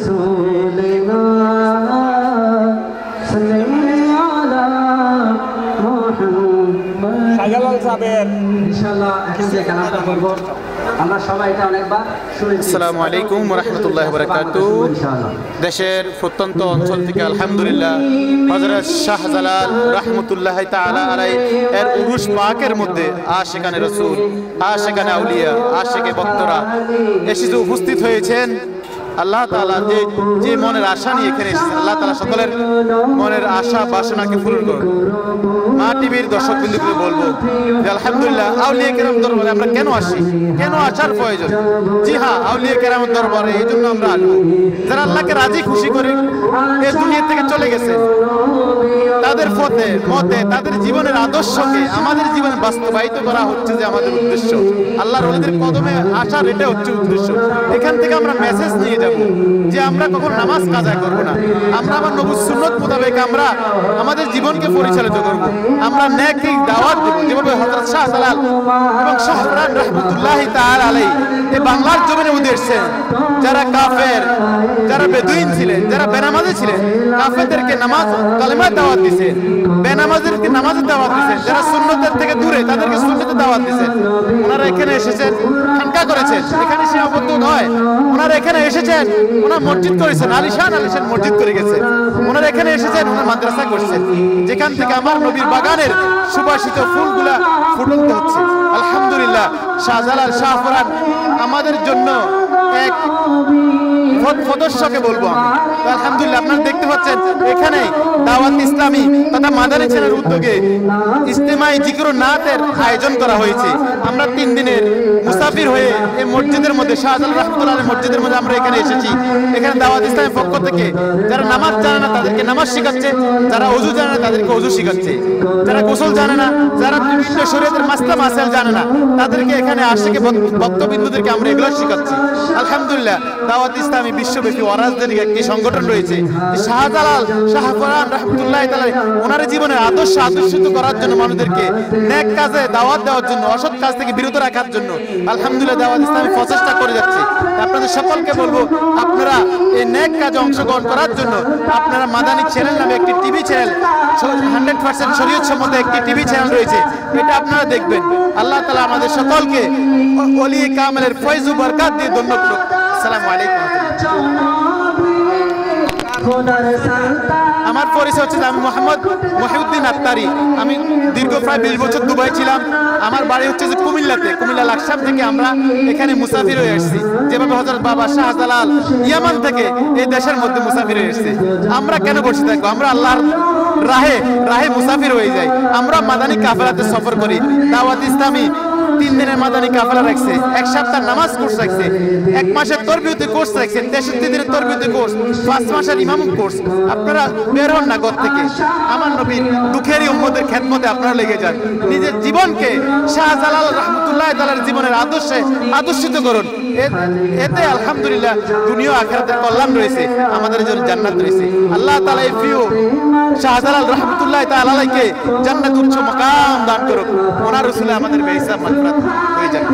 রসুলিনা সাল্লাল্লাহু আলা মুহাম্মদ। শাহজালাল সাহেবের ইনশাআল্লাহ এখন যে গানটা বলবো আমরা সবাই এটা অনেকবার শুনেছি। আসসালামু আলাইকুম ওয়া রাহমাতুল্লাহি ওয়া বারাকাতুহু। দেশের প্রত্যন্ত অঞ্চল থেকে আলহামদুলিল্লাহ হযরত শাহজালাল রাহমাতুল্লাহি তাআলা আলাইহি এর উরুস পাকের মধ্যে আশিকানে রাসূল, আশিকানে আউলিয়া, আশিকে ভক্তরা এসে উপস্থিত হয়েছেন। আল্লাহ তাআলা যে মনের আশা নিয়ে এখানে এসেছেন, আল্লাহ তাআলা সকলের মনের আশা বাসনাকে পূরণ করুন। মা টিভির দর্শক বিন্দুকে বলবো যে আলহামদুলিল্লাহ আউলিয়া কেরাম দরবারে আমরা কেন আসি, কেন আসার প্রয়োজন? জি হ্যাঁ, আউলিয়া কেরামের দরবারে এই জন্য আমরা আসবো যারা আল্লাহকে রাজি খুশি করে এই দুনিয়া থেকে চলে গেছে। তাদের পথে মতে তাদের জীবনের আদর্শকে আমাদের জীবনে বাস্তবায়িত করা হচ্ছে যে আমাদের উদ্দেশ্য। আল্লাহর ওলিদের কদমে আসার এটা হচ্ছে উদ্দেশ্য। এখান থেকে আমরা মেসেজ নিয়ে যাব যে আমরা কখন নামাজ কাজা করব না, আমরা আমার নবী সুন্নাত মোতাবেক আমরা আমাদের জীবনকে পরিচালিত করব, আমরা নেকি দাওয়াত দেব। যেভাবে হযরত শাহজালাল এবং শাহজালাল রাহমাতুল্লাহি তাআলা আলাইহি এই বাংলার জমিনে উঠেছেন, যারা কাফের, যারা বেদুইন ছিলেন, যারা বেনামাজি ছিলেন, কাফেরদেরকে নামাজ কালেমার দাওয়াত দিয়েছেন, বেনামাজিদেরকে নামাজের দাওয়াত দিয়েছেন, যারা সুন্নতের থেকে দূরে তাদেরকে সুন্নতের দাওয়াত দিয়েছেন। ওনারা এখানে এসেছেন, খানকা করেছেন, এখানে সীমাবদ্ধ নয়। ওনারা এখানে এসেছেন, ওনারা মসজিদ করেছেন, আলিশান আলিশান মসজিদ করে গেছেন। ওনারা এখানে এসেছেন, ওনারা মাদ্রাসা করছেন, যেখান থেকে আমার নবীর বাগানের সুবাসিত ফুলগুলা ফুটতে হচ্ছে। আলহামদুলিল্লাহ, শাহজালাল শাহফরান আমাদের জন্য এক সদস্যকে বলবো আমি। আলহামদুলিল্লাহ, আপনারা দেখতে পাচ্ছেন এখানে দাওয়াত ইসলামী তথা মাদানী চ্যানেলের উদ্যোগে ইজতেমাই জিকির ও নাতের আয়োজন করা হয়েছে। আমরা 3 দিনের মুসাফির হয়ে এই মসজিদের মধ্যে, শাহজালাল রাহমাতুল্লাহ আলাইহি মসজিদের মধ্যে আমরা এখানে এসেছি। এখানে দাওয়াত ইসলামের পক্ষ থেকে যারা নামাজ জানে না তাদেরকে নামাজ শেখাচ্ছে, যারা ওযু জানে না তাদেরকে ওযু শেখাচ্ছে, যারা গোসল জানে না, যারা বিভিন্ন শরীয়তের মাসলা মাসাইল জানে না তাদেরকে এখানে আশিকে ভক্তবিন্দুদেরকে আমরা এগুলো শেখাচ্ছি। আলহামদুলিল্লাহ, দাওয়াত ইসলামী বিশ্বব্যাপী ওয়ারাজদের একটি সংগঠন রয়েছে। শাহজালাল শাহফরান রাহমাতুল্লাহি তাআলা ওনার জীবনের আদর্শিত করার জন্য, মানুষদেরকে নেক কাজে দাওয়াত দেওয়ার জন্য, অসৎ কাজ থেকে বিরত রাখার জন্য আলহামদুলিল্লাহ দাওয়াত ইসলামী প্রচেষ্টা করে যাচ্ছে। আপনাদের সকলকে বলবো আপনারা এই নেক কাজে অংশগ্রহণ করার জন্য আপনারা মাদানী চ্যানেল নামে একটি টিভি চ্যানেল, 100% শরীয়ত সম্মত একটি টিভি চ্যানেল রয়েছে, এটা আপনারা দেখবেন। আল্লাহ তাআলা আমাদের সকলকে ওলি কামেলের ফয়জ ও বরকত দিয়ে ধন্য করুন। আসসালামু আলাইকুম। আমার পরিচয় হচ্ছে আমি মোহাম্মদ মহিউদ্দিন আত্তারি। আমি দীর্ঘ প্রায় 20 বছর দুবাই ছিলাম। আমার বাড়ি হচ্ছে যে কুমিল্লাতে, কুমিল্লা লাকসাম থেকে আমরা এখানে মুসাফির হয়ে এসেছি। যেভাবে হযরত বাবা শাহজালাল ইয়ামান থেকে এই দেশের মধ্যে মুসাফির হয়ে এসেছে। আমরা কেন বসে থাকবো? আমরা আল্লাহর রাহে মুসাফির হয়ে যাই। আমরা মাদানী কাফেলাতে সফর করি। দাওয়াত ইসলামী 3 দিনের মাদানী কাফেলা রাখছে, 1 সপ্তাহ নামাজ কোর্স রাখছে, 1 মাসের তরবিয়তের কোর্স রাখছে, 63 দিনের তরবিয়তের কোর্স, 5 মাসের ইমাম কোর্স। আপনারা বের হন না ঘর থেকে, আমার নবীর দুঃখেরই উম্মতের খেদমতে আপনারা লেগে যান। নিজের জীবনকে শাহজালাল রাহমাতুল্লাহি তাআলার জীবনের আদর্শে আদর্শিত করুন। এতে আলহামদুলিল্লাহ দুনিয়া ও আখিরাতের কল্যাণ রয়েছে, আমাদের জন্য জান্নাত রয়েছে। আল্লাহ তাআলা এই প্রিয় শাহজালাল রাহমাতুল্লাহি তাআলা আলাইহিকে জান্নাত উচ্চ মাকাম দান করুক। ওনার রাসূলে আমাদের বেহিসাব মাগফিরাত হয়ে যাক।